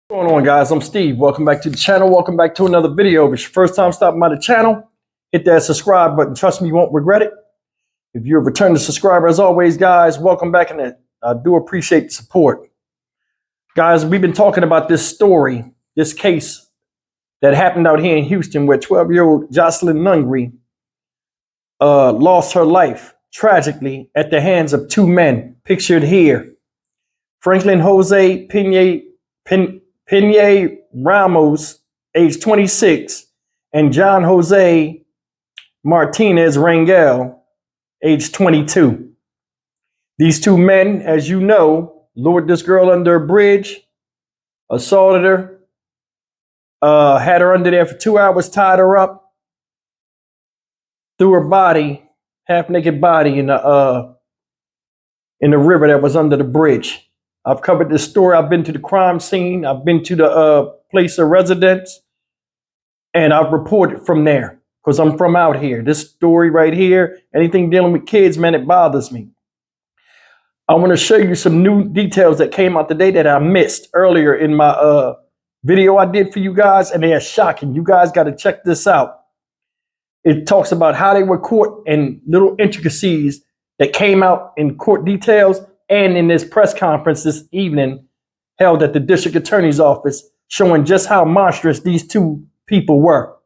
What's going on, guys? I'm Steve. Welcome back to the channel. Welcome back to another video. If it's your first time stopping by the channel, hit that subscribe button. Trust me, you won't regret it. If you're a returning subscriber, as always, guys, welcome back, and I do appreciate the support. Guys, we've been talking about this story, this case that happened out here in Houston where 12-year-old Jocelyn Nungaray lost her life tragically at the hands of two men pictured here. Franklin Jose Pena Ramos, age 26, and John Jose Martinez Rangel, age 22. These two men, as you know, lured this girl under a bridge, assaulted her, had her under there for 2 hours, tied her up, threw her body, half-naked body, in the river that was under the bridge. I've covered this story. I've been to the crime scene. I've been to the place of residence, and I've reported from there because I'm from out here. This story right here, anything dealing with kids, man, it bothers me. I want to show you some new details that came out today that I missed earlier in my video I did for you guys, and they are shocking. You guys got to check this out. It talks about how they were caught and little intricacies that came out in court details and in this press conference this evening held at the district attorney's office, showing just how monstrous these two people were.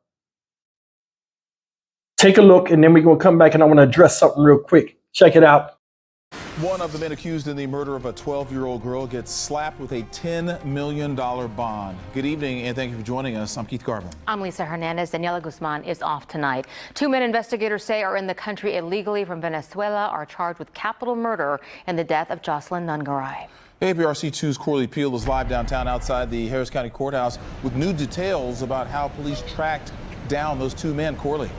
Take a look, and then we're going to come back and I want to address something real quick. Check it out. One of the men accused in the murder of a 12-year-old girl gets slapped with a $10 million bond. Good evening, and thank you for joining us. I'm Keith Garvin. I'm Lisa Hernandez. Daniela Guzman is off tonight. Two men investigators say are in the country illegally from Venezuela are charged with capital murder in the death of Jocelyn Nungaray. APRC2's Corley Peel is live downtown outside the Harris County Courthouse with new details about how police tracked down those two men. Corley.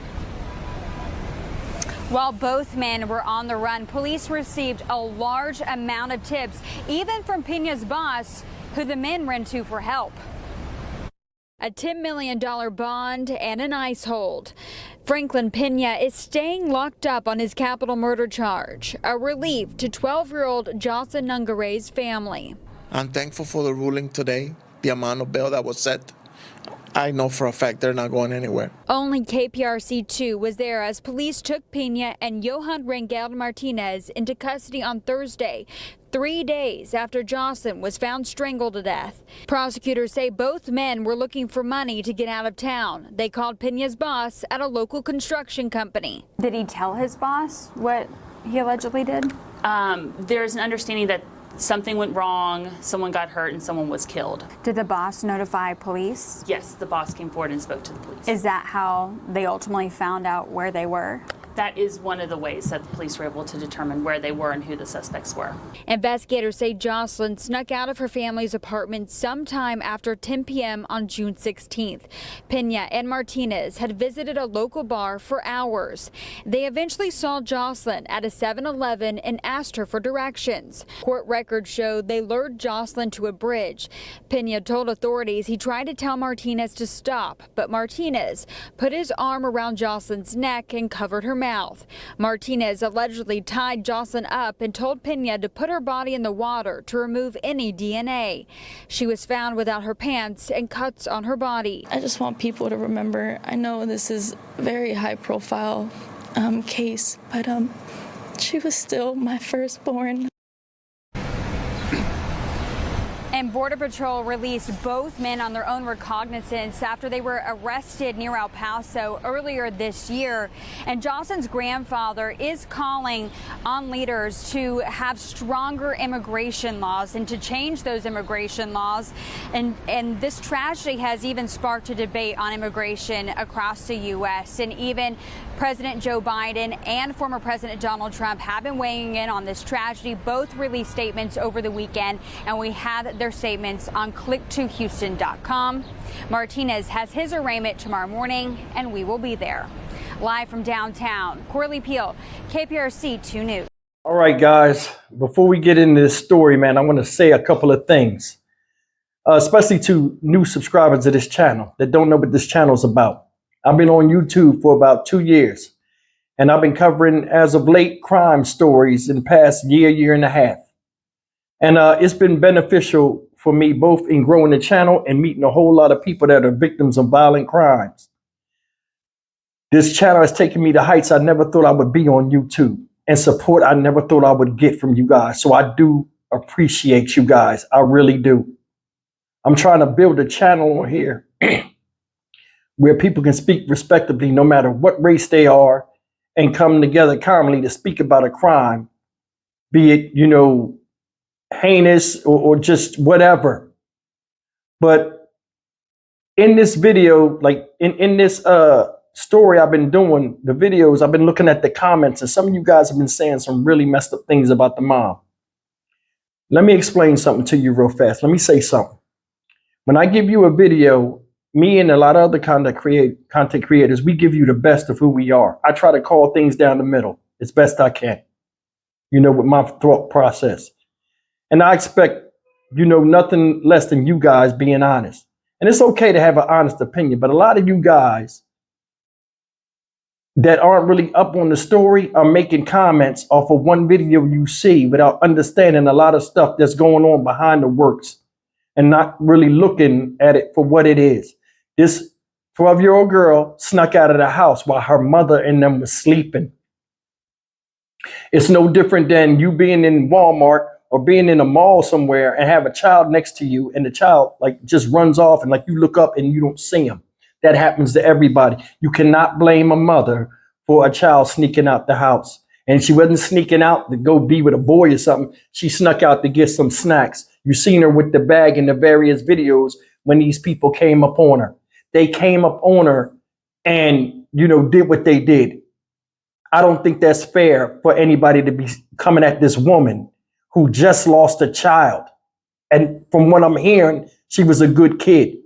While both men were on the run, police received a large amount of tips, even from Pena's boss, who the men ran to for help. A $10 million bond and an ICE hold. Franklin Pena is staying locked up on his capital murder charge, a relief to 12-year-old Jocelyn Nungaray's family. I'm thankful for the ruling today, the amount of bail that was set. I know for a fact they're not going anywhere. Only KPRC2 was there as police took Pena and Johan Rangel Martinez into custody on Thursday, 3 days after Jocelyn was found strangled to death. Prosecutors say both men were looking for money to get out of town. They called Pena's boss at a local construction company. Did he tell his boss what he allegedly did? There's an understanding that something went wrong, someone got hurt, and someone was killed. Did the boss notify police? Yes, the boss came forward and spoke to the police. Is that how they ultimately found out where they were? That is one of the ways that the police were able to determine where they were and who the suspects were. Investigators say Jocelyn snuck out of her family's apartment sometime after 10 p.m. on June 16th. Pena and Martinez had visited a local bar for hours. They eventually saw Jocelyn at a 7-Eleven and asked her for directions. Court records showed they lured Jocelyn to a bridge. Pena told authorities he tried to tell Martinez to stop, but Martinez put his arm around Jocelyn's neck and covered her mouth. Martinez allegedly tied Jocelyn up and told Pena to put her body in the water to remove any DNA. She was found without her pants and cuts on her body. I just want people to remember, I know this is a very high profile case, but she was still my firstborn. And Border Patrol released both men on their own recognizance after they were arrested near El Paso earlier this year. And Jocelyn's grandfather is calling on leaders to have stronger immigration laws and to change those immigration laws. And this tragedy has even sparked a debate on immigration across the U.S. And even President Joe Biden and former President Donald Trump have been weighing in on this tragedy. Both released statements over the weekend, and we have their statements on click2houston.com. Martinez has his arraignment tomorrow morning, and we will be there. Live from downtown, Corley Peel, KPRC 2 News. All right, guys, before we get into this story, man, I want to say a couple of things, especially to new subscribers to this channel that don't know what this channel is about. I've been on YouTube for about 2 years, and I've been covering, as of late, crime stories in the past year and a half. And it's been beneficial for me, both in growing the channel and meeting a whole lot of people that are victims of violent crimes. This channel has taken me to heights I never thought I would be on YouTube, and support I never thought I would get from you guys. So I do appreciate you guys. I really do. I'm trying to build a channel on here where people can speak respectably no matter what race they are and come together calmly to speak about a crime, be it, you know, heinous or just whatever. But in this video, like in this story I've been doing, the videos, I've been looking at the comments, and some of you guys have been saying some really messed up things about the mom. Let me explain something to you real fast. Let me say something. When I give you a video, me and a lot of other content creators, we give you the best of who we are. I try to call things down the middle as best I can, you know, with my thought process. And I expect, you know, nothing less than you guys being honest. And it's okay to have an honest opinion, but a lot of you guys that aren't really up on the story are making comments off of one video you see without understanding a lot of stuff that's going on behind the works and not really looking at it for what it is. This 12-year-old girl snuck out of the house while her mother and them was sleeping. It's no different than you being in Walmart or being in a mall somewhere and have a child next to you and the child like just runs off and like you look up and you don't see him. That happens to everybody. You cannot blame a mother for a child sneaking out the house. And she wasn't sneaking out to go be with a boy or something. She snuck out to get some snacks. You seen her with the bag in the various videos when these people came up on her. They came up on her and, you know, did what they did. I don't think that's fair for anybody to be coming at this woman who just lost a child. And from what I'm hearing, she was a good kid.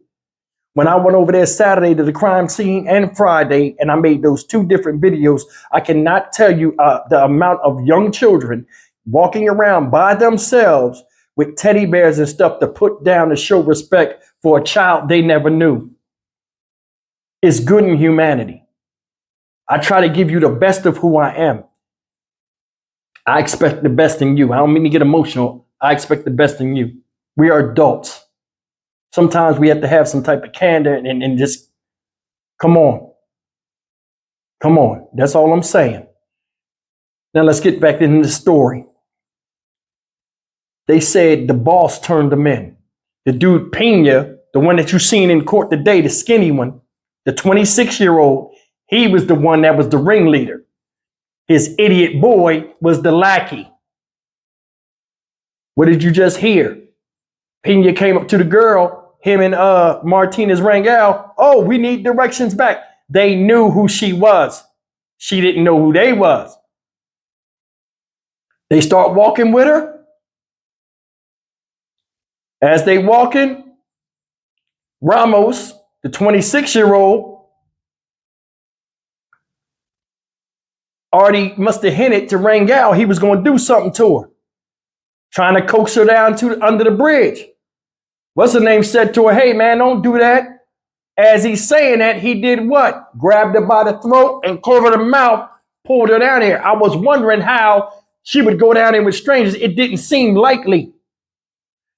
When I went over there Saturday to the crime scene and Friday, and I made those two different videos, I cannot tell you the amount of young children walking around by themselves with teddy bears and stuff to put down to show respect for a child they never knew. It's good in humanity. I try to give you the best of who I am. I expect the best in you. I don't mean to get emotional. I expect the best in you. We are adults. Sometimes we have to have some type of candor and just, come on. Come on. That's all I'm saying. Now let's get back into the story. They said the boss turned them in. The dude Pena, the one that you seen in court today, the skinny one, the 26-year-old, he was the one that was the ringleader. His idiot boy was the lackey. What did you just hear? Pena came up to the girl, him and Martinez Rangel. Oh, we need directions back. They knew who she was. She didn't know who they was. They start walking with her. As they walking, Ramos, the 26-year-old, already must have hinted to Rangel he was going to do something to her, trying to coax her down to under the bridge. What's her name said to her, hey, man, don't do that. As he's saying that, he did what? Grabbed her by the throat and covered her mouth, pulled her down here. I was wondering how she would go down there with strangers. It didn't seem likely.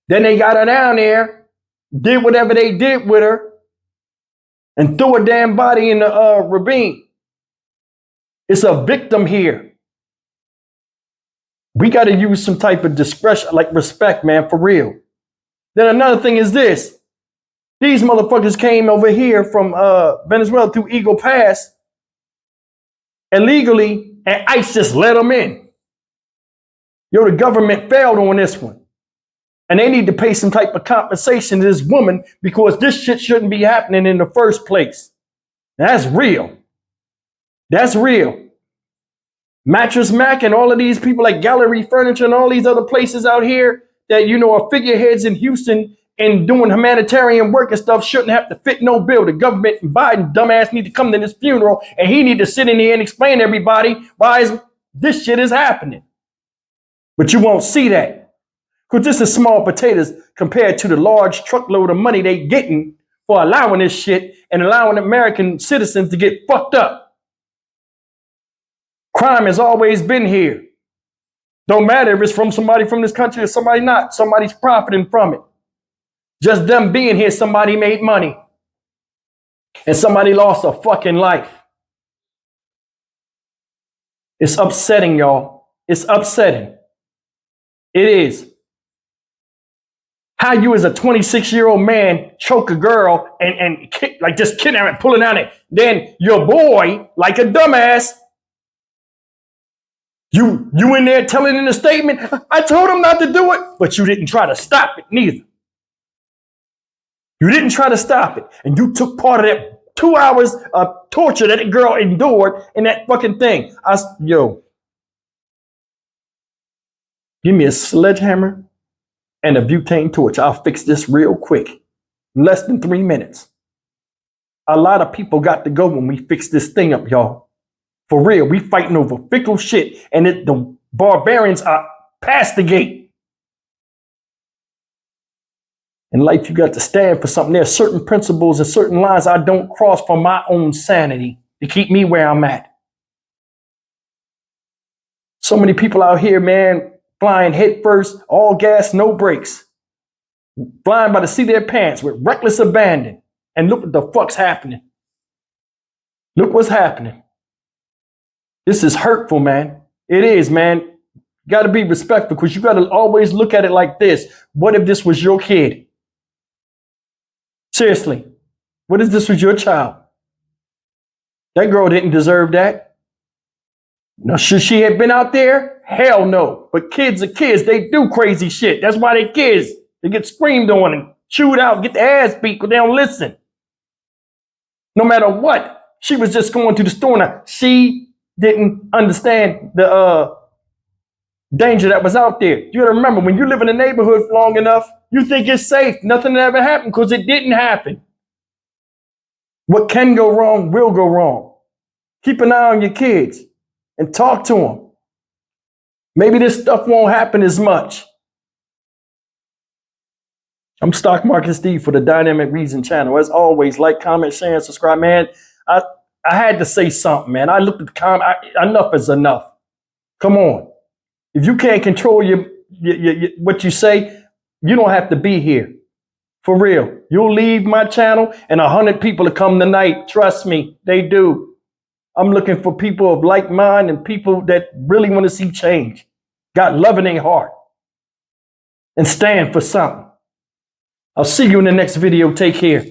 Then they got her down there, did whatever they did with her, and threw her damn body in the ravine. It's a victim here. We got to use some type of discretion, like respect, man, for real. Then another thing is this. These motherfuckers came over here from Venezuela through Eagle Pass illegally, and ICE just let them in. Yo, the government failed on this one. And they need to pay some type of compensation to this woman because this shit shouldn't be happening in the first place. That's real. That's real. Mattress Mac and all of these people like Gallery Furniture and all these other places out here that, you know, are figureheads in Houston and doing humanitarian work and stuff shouldn't have to fit no bill. The government and Biden dumbass need to come to this funeral and he need to sit in here and explain to everybody why this shit is happening. But you won't see that. Because this is small potatoes compared to the large truckload of money they getting for allowing this shit and allowing American citizens to get fucked up. Crime has always been here. Don't matter if it's from somebody from this country or somebody not. Somebody's profiting from it. Just them being here, somebody made money. And somebody lost a fucking life. It's upsetting, y'all. It's upsetting. It is. How you as a 26-year-old man choke a girl and kick, like just kidnap it, pulling out it. Then your boy, like a dumbass, you in there telling in a statement, I told him not to do it, but you didn't try to stop it neither. You didn't try to stop it. And you took part of that 2 hours of torture that the girl endured in that fucking thing. Yo, give me a sledgehammer and a butane torch. I'll fix this real quick. Less than 3 minutes. A lot of people got to go when we fix this thing up, y'all. For real, we fighting over fickle shit, and the barbarians are past the gate. In life, you got to stand for something. There are certain principles and certain lines I don't cross for my own sanity to keep me where I'm at. So many people out here, man, flying head first, all gas, no brakes. Flying by the seat of their pants with reckless abandon. And look what the fuck's happening. Look what's happening. This is hurtful, man. It is, man. You got to be respectful because you got to always look at it like this. What if this was your kid? Seriously. What if this was your child? That girl didn't deserve that. Now, should she have been out there? Hell no. But kids are kids. They do crazy shit. That's why they're kids. They get screamed on and chewed out, get their ass beat because they don't listen. No matter what. She was just going to the store. Now, she didn't understand the danger that was out there. You gotta remember, when you live in a neighborhood long enough, you think it's safe. Nothing ever happened because it didn't happen. What can go wrong will go wrong. Keep an eye on your kids and talk to them. Maybe this stuff won't happen as much. I'm Stock Market Steve for the Dynamic Reason channel. As always, like, comment, share, and subscribe. Man, I had to say something, man. I looked at the comment. Enough is enough. Come on. If you can't control your what you say, you don't have to be here. For real. You'll leave my channel and 100 people to come tonight. Trust me, they do. I'm looking for people of like mind and people that really want to see change. Got love in their heart. And stand for something. I'll see you in the next video. Take care.